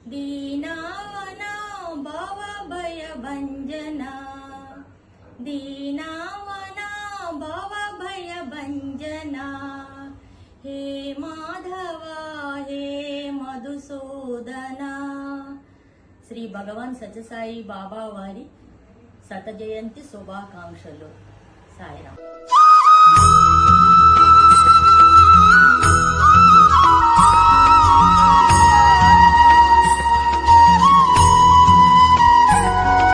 दीनावना भव भय भंजना, दीनावना भव भय भंजना, हे माधवा हे मधुसूदना। శ్రీ భగవాన్ సత్యసాయి బాబా వారి శత జయంతి శుభాకాంక్షలు. సాయిరామ్.